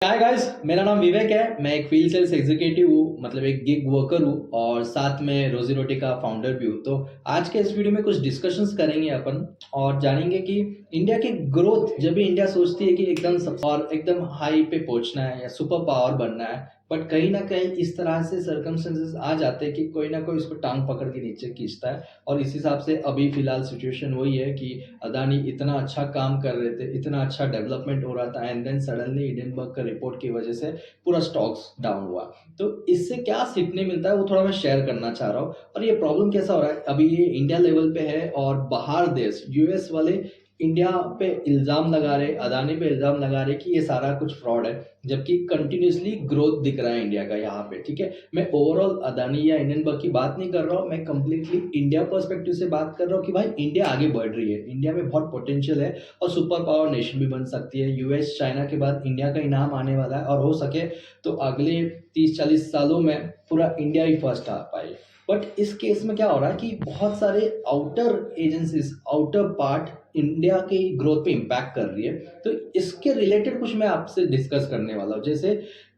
Hi guys, मेरा नाम विवेक है। मैं एक फील्ड सेल्स एग्जीक्यूटिव हूँ, मतलब एक गिग वर्कर हूँ और साथ में रोजी रोटी का फाउंडर भी हूँ। तो आज के इस वीडियो में कुछ डिस्कशंस करेंगे अपन और जानेंगे कि इंडिया की ग्रोथ, जब भी इंडिया सोचती है कि एकदम और एकदम हाई पे पहुंचना है या सुपर पावर बनना है, बट कहीं ना कहीं इस तरह से सर्कमस्टेंसेस आ जाते हैं कि कोई ना कोई इसको टांग पकड़ के नीचे खींचता है। और इस हिसाब से अभी फिलहाल सिचुएशन वही है कि अदानी इतना अच्छा काम कर रहे थे, इतना अच्छा डेवलपमेंट हो रहा था, एंड देन सडनली हिंडनबर्ग का रिपोर्ट की वजह से पूरा स्टॉक्स डाउन हुआ। तो इससे क्या सीखने मिलता है वो थोड़ा मैं शेयर करना चाह रहा हूँ। और ये प्रॉब्लम कैसा हो रहा है, अभी ये इंडिया लेवल पे है और बाहर देश यूएस वाले इंडिया पे इल्जाम लगा रहे, अदानी पे इल्जाम लगा रहे कि ये सारा कुछ फ्रॉड है, जबकि कंटिन्यूसली ग्रोथ दिख रहा है इंडिया का यहाँ पे। ठीक है, मैं ओवरऑल अदानी या इंडियनबर्ग की बात नहीं कर रहा हूँ, मैं कंप्लीटली इंडिया पर्सपेक्टिव से बात कर रहा हूँ कि भाई इंडिया आगे बढ़ रही है, इंडिया में बहुत पोटेंशियल है और सुपर पावर नेशन भी बन सकती है। यूएस चाइना के बाद इंडिया का इनाम आने वाला है और हो सके तो अगले 30-40 सालों में पूरा इंडिया ही फर्स्ट आ पाए। बट इस केस में क्या हो रहा है कि बहुत सारे outer agencies, outer part India की ग्रोथ पे इम्पैक्ट कर रही है। तो इसके रिलेटेड कुछ मैं आपसे डिस्कस करने वाला हूँ। जैसे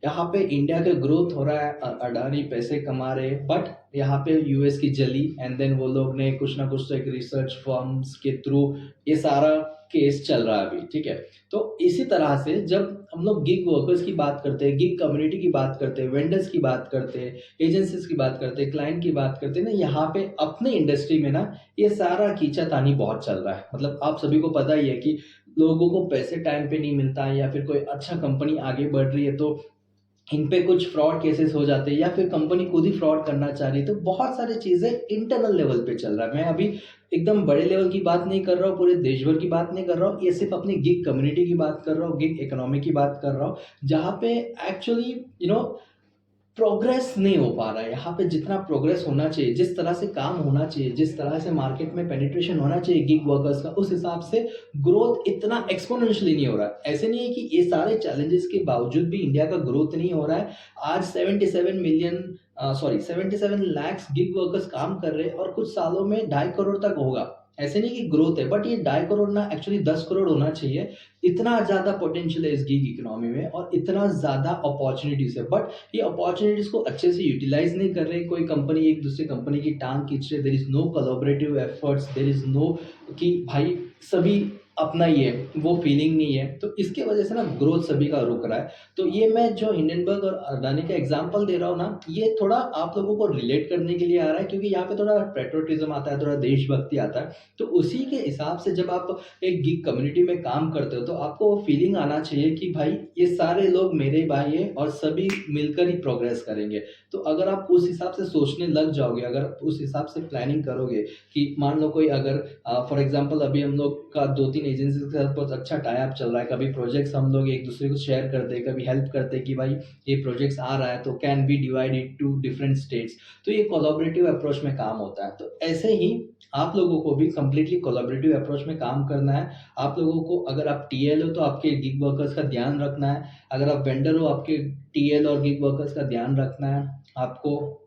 यहाँ पे इंडिया का ग्रोथ हो रहा है, अडानी पैसे कमा रहे हैं, बट यहाँ पे यूएस की जली, एंड देन वो लोग ने कुछ ना कुछ तो एक रिसर्च फर्म्स के थ्रू ये सारा केस चल रहा है अभी। ठीक है, तो इसी तरह से जब हम लोग गिग वर्कर्स की बात करते हैं, गिग कम्युनिटी की बात करते हैं, वेंडर्स की बात करते हैं, एजेंसीज की बात करते हैं, क्लाइंट की बात करते हैं ना, यहाँ पे अपने इंडस्ट्री में ना ये सारा खींचातानी बहुत चल रहा है। मतलब आप सभी को पता ही है कि लोगों को पैसे टाइम पे नहीं मिलता है, या फिर कोई अच्छा कंपनी आगे बढ़ रही है तो इन पे कुछ फ्रॉड केसेस हो जाते हैं, या फिर कंपनी खुद ही फ्रॉड करना चाह रही है। तो बहुत सारी चीजें इंटरनल लेवल पे चल रहा है। मैं अभी एकदम बड़े लेवल की बात नहीं कर रहा हूँ, पूरे देश भर की बात नहीं कर रहा हूँ, ये सिर्फ अपनी गिग कम्युनिटी की बात कर रहा हूँ, गिग इकोनॉमी की बात कर रहा हूँ, जहाँ पे एक्चुअली प्रोग्रेस नहीं हो पा रहा है। यहाँ पे जितना प्रोग्रेस होना चाहिए, जिस तरह से काम होना चाहिए, जिस तरह से मार्केट में पेनिट्रेशन होना चाहिए गिग वर्कर्स का, उस हिसाब से ग्रोथ इतना एक्सपोनेंशियली नहीं हो रहा है। ऐसे नहीं है कि ये सारे चैलेंजेस के बावजूद भी इंडिया का ग्रोथ नहीं हो रहा है। आज 77 लैक्स गिग वर्कर्स काम कर रहे हैं और कुछ सालों में 2.5 करोड़ तक होगा। ऐसे नहीं कि ग्रोथ है, बट ये 2.5 करोड़ ना, एक्चुअली 10 करोड़ होना चाहिए। इतना ज्यादा पोटेंशियल है इस गिग इकोनॉमी में और इतना ज्यादा अपॉर्चुनिटीज है, बट ये अपॉर्चुनिटीज को अच्छे से यूटिलाइज नहीं कर रहे। कोई कंपनी एक दूसरे कंपनी की टांग खींच रहे, there is no collaborative efforts, there is no कि भाई सभी अपना ही है, वो फीलिंग नहीं है। तो इसके वजह से ना ग्रोथ सभी का रुक रहा है। तो ये मैं जो हिंडनबर्ग और अडानी का एग्जांपल दे रहा हूँ ना, ये थोड़ा आप लोगों को रिलेट करने के लिए आ रहा है, क्योंकि यहाँ पे थोड़ा पेट्रोटिज्म आता है, थोड़ा देशभक्ति आता है। तो उसी के हिसाब से जब आप एक गिग कम्युनिटी में काम करते हो तो आपको वो फीलिंग आना चाहिए कि भाई ये सारे लोग मेरे भाई हैं और सभी मिलकर ही प्रोग्रेस करेंगे। तो अगर आप उस हिसाब से सोचने लग जाओगे, अगर आप उस हिसाब से प्लानिंग करोगे कि मान लो कोई अगर फॉर एग्जांपल अभी हम लोग का 2-3 एजेंसी के साथ बहुत अच्छा टाई अप चल रहा है, कभी प्रोजेक्ट्स हम लोग एक दूसरे को शेयर करते हैं, कभी हेल्प करते हैं कि भाई ये प्रोजेक्ट्स आ रहा है तो can be divide it to different states. तो ये कोलैबोरेटिव अप्रोच में काम होता है। तो ऐसे ही आप लोगों को भी कंप्लीटली कोलैबोरेटिव अप्रोच में काम करना है। आप लोगों को, अगर आप टीएल हो तो आपके गिग वर्कर्स का ध्यान रखना है, अगर आप वेंडर हो आपके टीएल और गिग वर्कर्स का ध्यान रखना है। आपको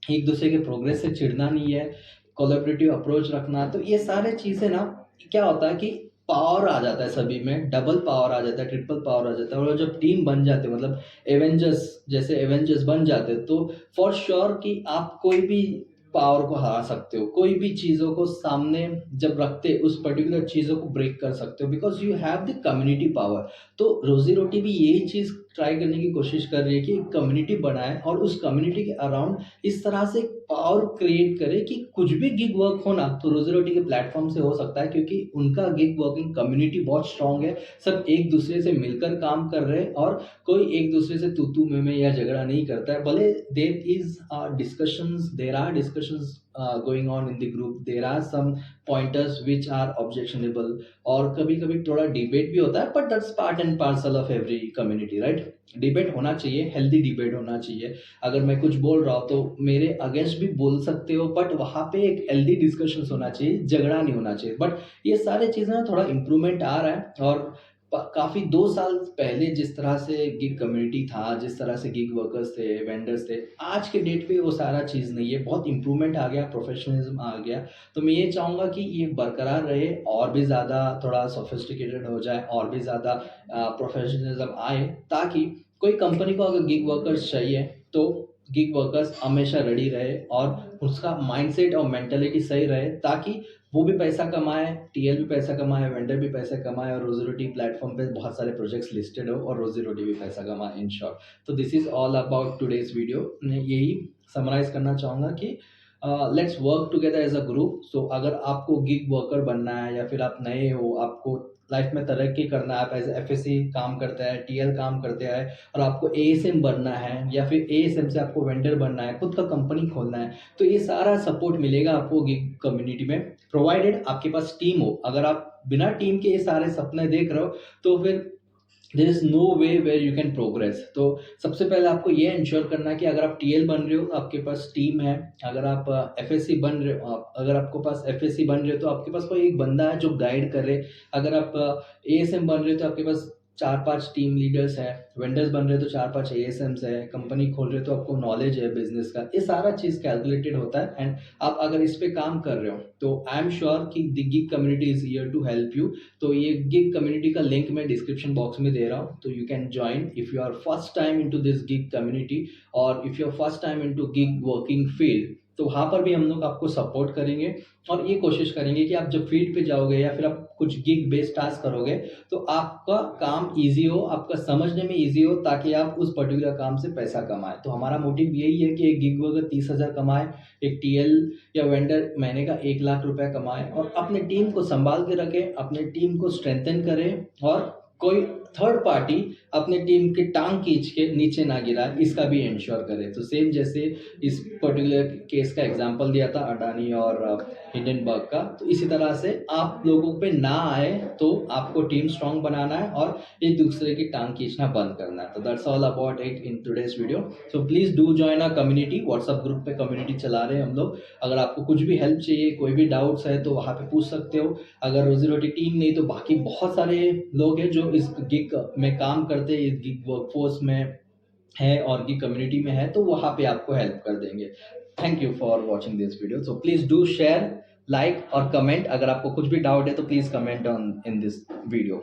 एक दूसरे के प्रोग्रेस से चिढ़ना नहीं है, कोलैबोरेटिव अप्रोच रखना। तो ये सारे चीज़ें ना, क्या होता है कि पावर आ जाता है सभी में, डबल पावर आ जाता है, ट्रिपल पावर आ जाता है। और जब टीम बन जाते हैं, मतलब एवेंजर्स जैसे एवेंजर्स बन जाते हैं, तो फॉर श्योर कि आप कोई भी पावर को हरा सकते हो, कोई भी चीज़ों को सामने जब रखते उस पर्टिकुलर चीज़ों को ब्रेक कर सकते हो, because you have the community power. तो रोजी रोटी भी यही चीज़ ट्राई करने की कोशिश कर रही है कि कम्युनिटी बनाए और उस कम्युनिटी के अराउंड इस तरह से पावर क्रिएट करे कि कुछ भी गिग वर्क हो ना तो रोजी रोटी के प्लेटफॉर्म से हो सकता है, क्योंकि उनका गिग वर्किंग कम्युनिटी बहुत स्ट्रांग है। सब एक दूसरे से मिलकर काम कर रहे हैं और कोई एक दूसरे से तू तू मैं या झगड़ा नहीं करता है। भले there are discussions going on in the group, there are some pointers which are objectionable, और कभी कभी थोड़ा डिबेट भी होता है, but that's part and parcel of every community, right. Debate होना चाहिए, हेल्दी डिबेट होना चाहिए। अगर मैं कुछ बोल रहा हूँ तो मेरे अगेंस्ट भी बोल सकते हो, बट वहाँ पे एक हेल्दी डिस्कशन होना चाहिए, झगड़ा नहीं होना चाहिए। बट ये सारी चीज़ें ना थोड़ा इम्प्रूवमेंट आ रहा है और काफ़ी 2 साल पहले जिस तरह से गिग कम्युनिटी था, जिस तरह से गिग वर्कर्स थे, वेंडर्स थे, आज के डेट पे वो सारा चीज़ नहीं है। बहुत इम्प्रूवमेंट आ गया, प्रोफेशनलिज्म आ गया। तो मैं ये चाहूँगा कि ये बरकरार रहे और भी ज़्यादा थोड़ा सोफिस्टिकेटेड हो जाए और भी ज़्यादा प्रोफेशनलिज्म आए, ताकि कोई कंपनी को अगर गिग वर्कर्स चाहिए तो गिग वर्कर्स हमेशा रेडी रहे और उसका माइंडसेट और मेंटालिटी सही रहे, ताकि वो भी पैसा कमाए, टीएल भी पैसा कमाए, वेंडर भी पैसा कमाए और रोज़ी-रोटी प्लेटफ़ॉर्म पे बहुत सारे प्रोजेक्ट्स लिस्टेड हो और रोज़ी-रोटी भी पैसा कमाए इन शॉर्ट। तो this is all about today's video. मैं यही समराइज़ करना चाहूँगा कि let's work together as a group. So अगर आपको गिग वर्कर बनना है या फिर आप नए हो, आपको लाइफ़ में तरक्की करना है, आप एज़ एफएससी काम करते हैं, टीएल काम करते हैं और आपको एएसएम बनना है या फिर एएसएम से आपको वेंडर बनना है, खुद का कंपनी खोलना है, तो ये सारा सपोर्ट मिलेगा आपको गिग कम्युनिटी में, प्रोवाइडेड आपके पास टीम हो। अगर आप बिना टीम के ये सारे सपने देख रहे हो तो फिर there is no way where you can progress. तो सबसे पहले आपको ये इंश्योर करना है कि अगर आप टीएल बन रहे हो तो आपके पास टीम है। अगर आप एफएससी बन रहे हो, अगर आपको पास एफएससी बन रहे हो तो आपके पास कोई एक बंदा है जो गाइड करे। अगर आप एएसएम बन रहे हो तो आपके पास 4-5 टीम लीडर्स हैं। वेंडर्स बन रहे हो तो 4-5 एएसएम्स है। कंपनी खोल रहे हो तो आपको नॉलेज है बिजनेस का। ये सारा चीज़ कैलकुलेटेड होता है एंड आप अगर इस पे काम कर रहे हो तो आई एम श्योर कि the gig community is here to help you. तो ये गिग कम्युनिटी का लिंक मैं डिस्क्रिप्शन बॉक्स में दे रहा हूँ, तो you can join if you are first time into this gig community और if you are first time into gig working field. तो वहाँ पर भी हम लोग आपको सपोर्ट करेंगे और ये कोशिश करेंगे कि आप जब फील्ड पे जाओगे या फिर आप कुछ गिग बेस्ड टास्क करोगे तो आपका काम ईजी हो, आपका समझने में ईजी हो, ताकि आप उस पर्टिकुलर काम से पैसा कमाएं। तो हमारा मोटिव यही है कि एक गिग वर्कर 30,000 कमाए, एक टीएल या वेंडर महीने का 1 लाख रुपया कमाए और अपनी टीम को संभाल के रखे, अपनी टीम को स्ट्रेंथन करे और कोई थर्ड पार्टी अपने टीम की टांग खींच के नीचे ना गिराए, इसका भी इंश्योर करे। तो सेम जैसे इस पर्टिकुलर केस का एग्जांपल दिया था अडानी और हिंडनबर्ग का, तो इसी तरह से आप लोगों पे ना आए तो आपको टीम स्ट्रांग बनाना है और एक दूसरे की टांग खींचना बंद करना है। तो that's all about it in today's video. So please do join a community. WhatsApp group पे कम्युनिटी चला रहे हैं हम लोग। अगर आपको कुछ भी हेल्प चाहिए, कोई भी डाउट्स है तो वहाँ पे पूछ सकते हो। अगर रोजी रोटी टीम नहीं तो बाकी बहुत सारे लोग हैं जो इस गिग में काम करते हैं, इस गिग वर्कफोर्स में है और गिग कम्युनिटी में है, तो वहाँ पे आपको हेल्प कर देंगे। Thank you for watching this video. So please do share, like और कमेंट। अगर आपको कुछ भी डाउट है तो please comment on in this video.